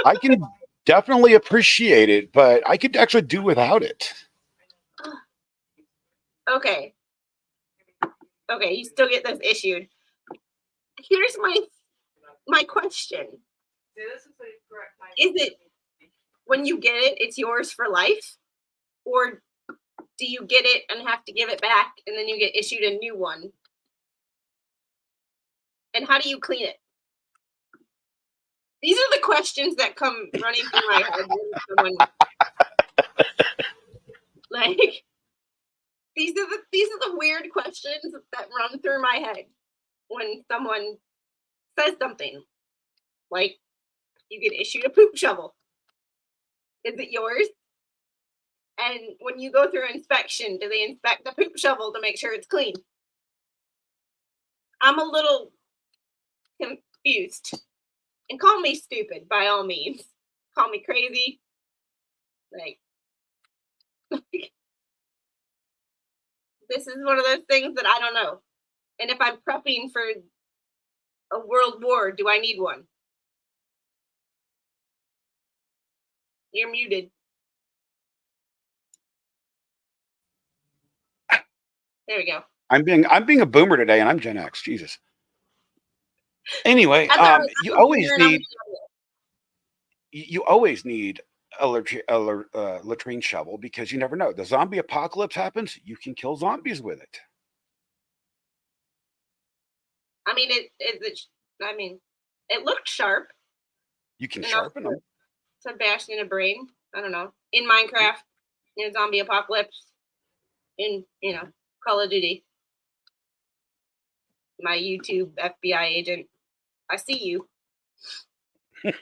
I can definitely appreciate it, but I could actually do without it.
Okay. Okay, you still get this issued. Here's my question. Is it when you get it, it's yours for life? Or do you get it and have to give it back and then you get issued a new one? And how do you clean it? These are the questions that come running through my head when someone like these are the weird questions that run through my head when someone says something like you get issued a poop shovel. Is it yours? And when you go through inspection, do they inspect the poop shovel to make sure it's clean? I'm a little confused. And call me stupid by all means. Call me crazy. Like this is one of those things that I don't know. And if I'm prepping for a world war, do I need one? You're muted. There we go.
I'm being a boomer today, and I'm Gen X. Jesus. Anyway,
I thought
you
I'm a
always
boomer and I'm
need you always need a latrine shovel because you never know. The zombie apocalypse happens. You can kill zombies with it.
I mean, it looked sharp
You can
enough
sharpen them.
to bash in a brain, I don't know, in Minecraft, in a zombie apocalypse, in, Call of Duty. My YouTube FBI agent. I see you. I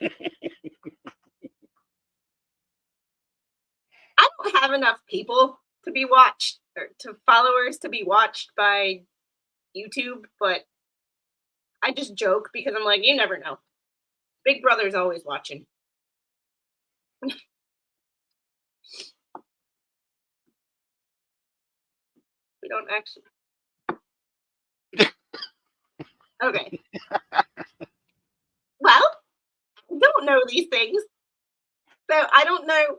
don't have enough people to be watched or to followers to be watched by YouTube, but I just joke because I'm like, you never know. Big Brother's always watching. We don't actually. Okay. Well, I don't know these things. So I don't know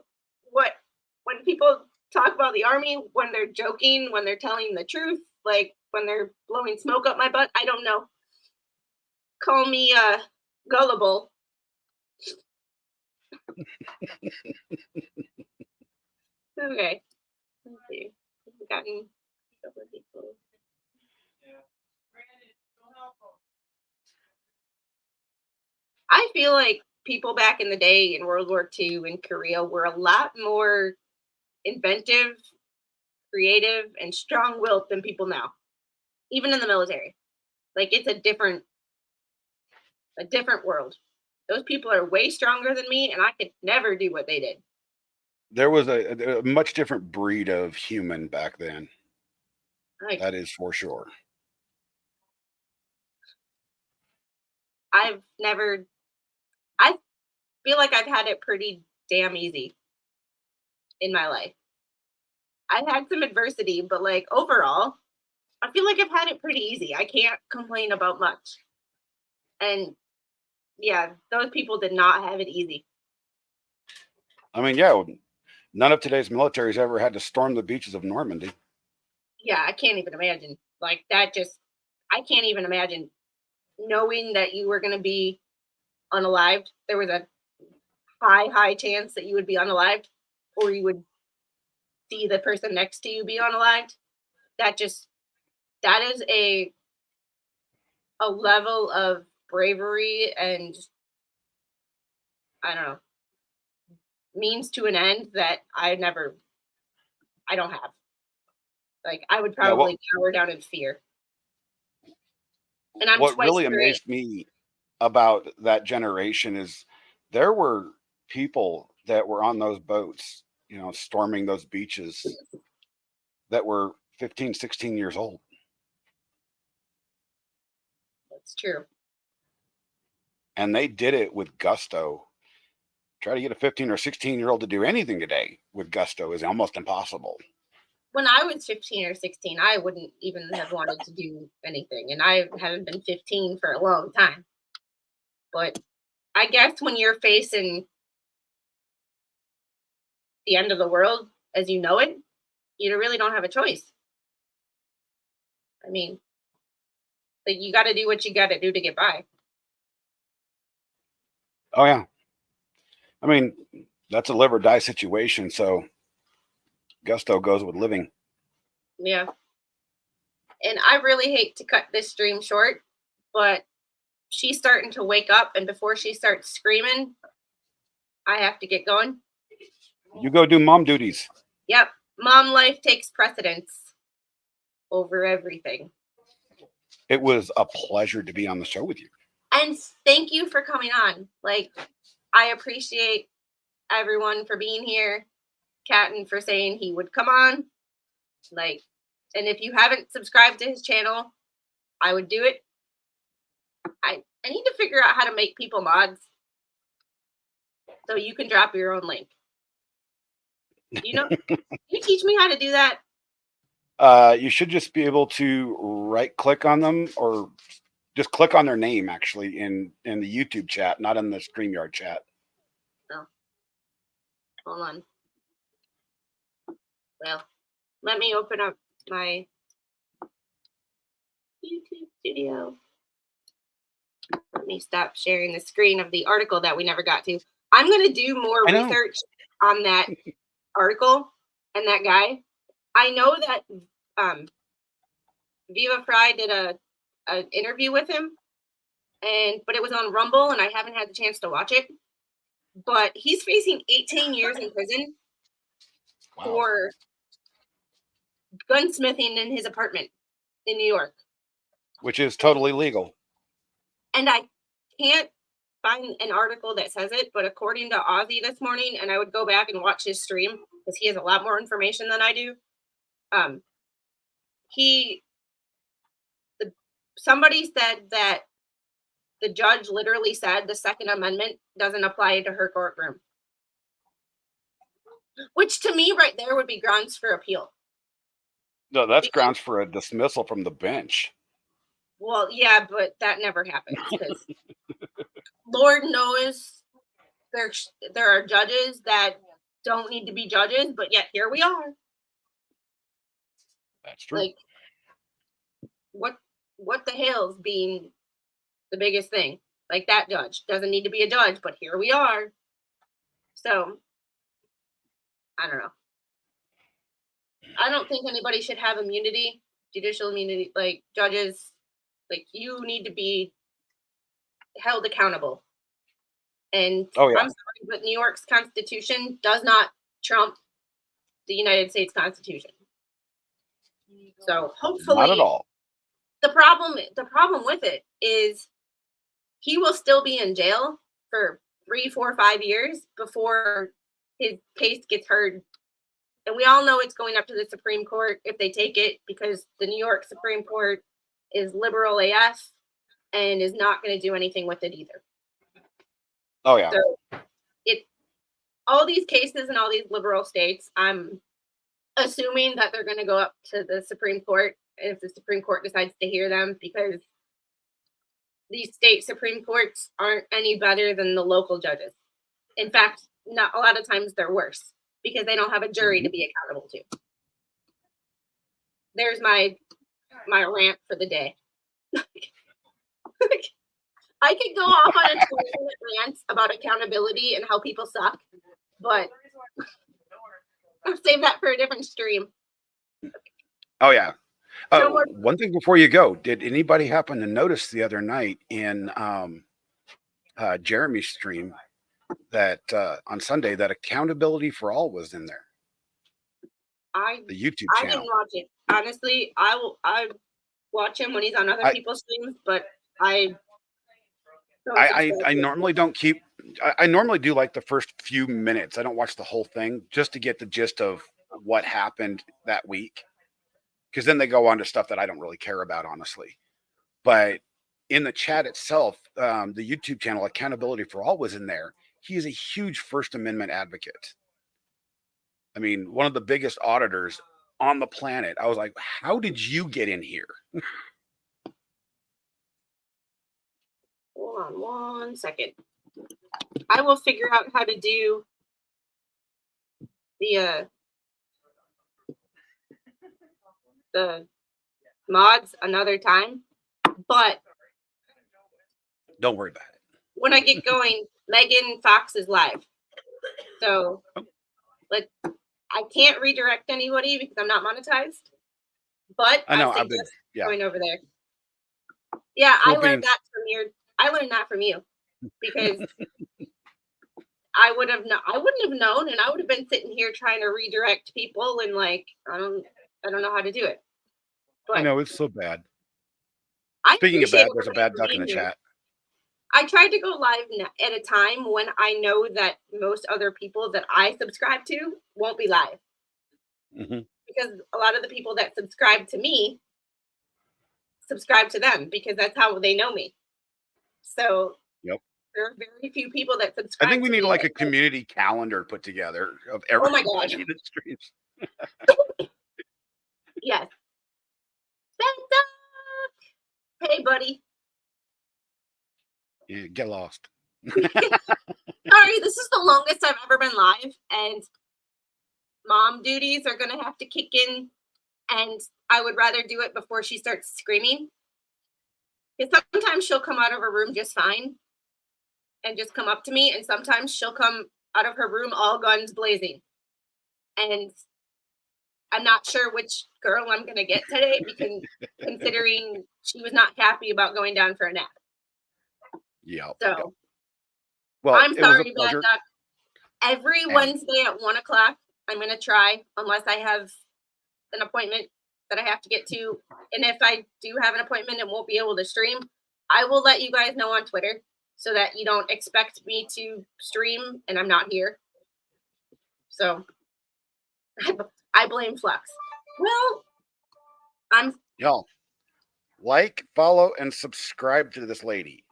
when people talk about the army, when they're joking, when they're telling the truth, like when they're blowing smoke up my butt. I don't know. Call me gullible. Okay. Let's see. We've gotten a couple of people. I feel like people back in the day in World War II in Korea were a lot more inventive, creative, and strong-willed than people now, even in the military. Like it's a different world. Those people are way stronger than me, and I could never do what they did.
There was a much different breed of human back then.
Like
That is for sure.
I've never. I feel like I've had it pretty damn easy in my life. I've had some adversity, but like overall, I feel like I've had it pretty easy. I can't complain about much. And yeah, those people did not have it easy.
I mean, yeah, none of today's militaries ever had to storm the beaches of Normandy.
Yeah, I can't even imagine. Like that just I can't even imagine knowing that you were going to be unalived. There was a high chance that you would be unalived or you would see the person next to you be unalived. That just that is a level of bravery and I don't know, means to an end that I don't have. Like I would
Yeah,
probably cower down in fear. And I'm
what
twice
really
your age.
amazed me about that generation is there were people that were on those boats, storming those beaches that were 15, 16 years old.
That's true.
And they did it with gusto. Try to get a 15 or 16-year-old to do anything today with gusto is almost impossible.
When I was 15 or 16, I wouldn't even have wanted to do anything. And I haven't been 15 for a long time. But I guess when you're facing the end of the world as you know it, you really don't have a choice. I mean, like you got to do what you got to do to get by.
Oh, yeah. I mean, that's a live or die situation. So gusto goes with living.
Yeah. And I really hate to cut this stream short, but she's starting to wake up. And before she starts screaming, I have to get going.
You go do mom duties.
Yep. Mom life takes precedence over everything.
It was a pleasure to be on the show with you.
And thank you for coming on. Like, I appreciate everyone for being here. Catton for saying he would come on. Like, and if you haven't subscribed to his channel, I would do it. I need to figure out how to make people mods so you can drop your own link. Can you teach me how to do that?
You should just be able to right click on them or just click on their name actually in the YouTube chat, not in the StreamYard chat.
Oh. Hold on. Well, let me open up my YouTube studio. Let me stop sharing the screen of the article that we never got to. I'm going to do more research on that article and that guy. I know that Viva Fry did an interview with him, but it was on Rumble, and I haven't had the chance to watch it. but he's facing 18 years in prison
Wow.
for gunsmithing in his apartment in New York.
Which is totally legal.
And I can't find an article that says it, but according to Ozzy this morning, and I would go back and watch his stream because he has a lot more information than I do. Somebody said that the judge literally said the Second Amendment doesn't apply to her courtroom, which to me right there would be grounds for appeal.
No, that's grounds for a dismissal from the bench.
Well, yeah, but that never happens because Lord knows there are judges that don't need to be judges, but yet here we are.
That's true.
Like, what the hell's being the biggest thing? Like, that judge doesn't need to be a judge, but here we are. So, I don't know. I don't think anybody should have immunity, judicial immunity, like judges. Like, you need to be held accountable. And
Oh, yeah.
I'm sorry, but New York's Constitution does not trump the United States Constitution. So hopefully,
Not at all.
The problem with it is he will still be in jail for 3, 4, 5 years before his case gets heard. And we all know it's going up to the Supreme Court if they take it, because the New York Supreme Court is liberal AF and is not going to do anything with it either.
Oh, yeah.
So all these cases in all these liberal states, I'm assuming that they're going to go up to the Supreme Court if the Supreme Court decides to hear them, because these state Supreme Courts aren't any better than the local judges. In fact, not a lot of times they're worse because they don't have a jury to be accountable to. There's my rant for the day. I could go off on a 20-minute rant about accountability and how people suck, but I'll save that for a different stream.
Oh, yeah.
So
one thing before you go, did anybody happen to notice the other night in Jeremy's stream that on Sunday that Accountability for All was in there? The YouTube
I
channel.
didn't watch it. Honestly, I watch him when he's on other people's streams, but I
normally don't keep. I normally do like the first few minutes. I don't watch the whole thing just to get the gist of what happened that week, because then they go on to stuff that I don't really care about, honestly. But in the chat itself, the YouTube channel Accountability for All was in there. He is a huge First Amendment advocate. I mean, one of the biggest auditors on the planet. I was like, how did you get in here?
Hold on 1 second. I will figure out how to do the mods another time, but
Don't worry about it.
when I get going, Megan Fox is live. So I can't redirect anybody because I'm not monetized. But
I know.
I
I've been
going over there. Yeah,
Cool
I learned
beans.
that from I learned that from you, because I wouldn't have known, and I would have been sitting here trying to redirect people, and like I don't know how to do it. But
I know it's so bad.
I
Speaking of
appreciate
bad, there's a
everybody
bad duck in the
being here.
chat.
I tried to go live at a time when I know that most other people that I subscribe to won't be live.
Mm-hmm.
Because a lot of the people that subscribe to me subscribe to them because that's how they know me. So
Yep.
There are very few people that subscribe.
I think we
to
need
me
like a community calendar put together of
Oh my
everybody
gosh.
that streams.
Yes. Hey, buddy.
Yeah, get lost.
Sorry, this is the longest I've ever been live, and mom duties are gonna have to kick in, and I would rather do it before she starts screaming. Because sometimes she'll come out of her room just fine and just come up to me, and sometimes she'll come out of her room all guns blazing. And I'm not sure which girl I'm gonna get today, because considering she was not happy about going down for a nap.
Yep.
So
Well,
I'm
it was a
sorry, Bad
pleasure.
Duck. Every
And
Wednesday at 1:00, I'm gonna try, unless I have an appointment that I have to get to. And if I do have an appointment and won't be able to stream, I will let you guys know on Twitter so that you don't expect me to stream and I'm not here. So I blame Flux. Well,
y'all like, follow, and subscribe to this lady.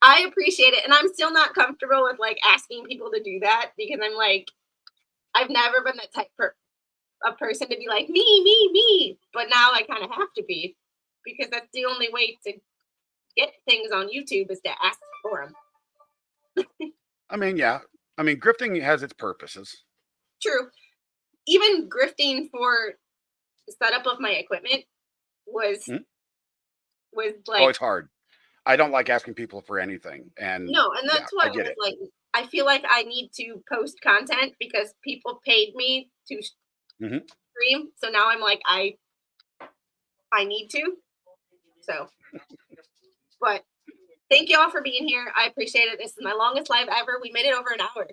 I appreciate it. And I'm still not comfortable with like asking people to do that because I'm like, I've never been that type of person to be like, me. But now I kind of have to be because that's the only way to get things on YouTube is to ask for them.
I mean, yeah. I mean, grifting has its purposes.
True. Even grifting for the setup of my equipment was
Hmm?
was
Oh,
like
it's hard. I don't like asking people for anything. And
no, and
yeah,
that's why
I
I
get
was
it.
like, I feel like I need to post content because people paid me to
Hmm.
stream. So now I'm like, I need to. So, but thank you all for being here. I appreciate it. This is my longest live ever. We made it over an hour.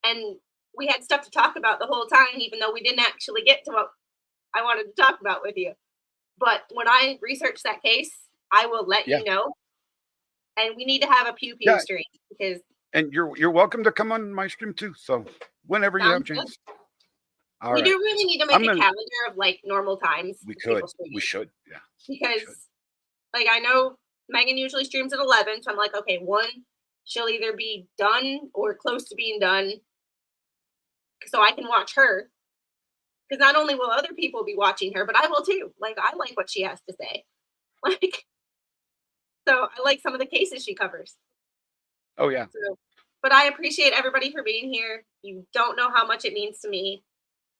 And we had stuff to talk about the whole time, even though we didn't actually get to what I wanted to talk about with you. But when I research that case, I will let
Yeah.
you know. And we need to have a pew
Yeah.
stream because
And you're welcome to come on my stream too. So whenever you have a
sounds good.
chance. All
We
right.
do really need to make a calendar of like normal times.
We
for people
could.
streaming.
We should. Yeah.
Because like I know Megan usually streams at 11, so I'm like, okay, 1, she'll either be done or close to being done, so I can watch her. Because not only will other people be watching her, but I will too. Like I like what she has to say. Like, so I like some of the cases she covers.
Oh yeah.
So, but I appreciate everybody for being here. You don't know how much it means to me.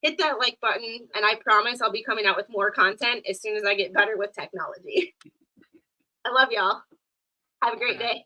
Hit that like button, and I promise I'll be coming out with more content as soon as I get better with technology. I love y'all. Have a great day.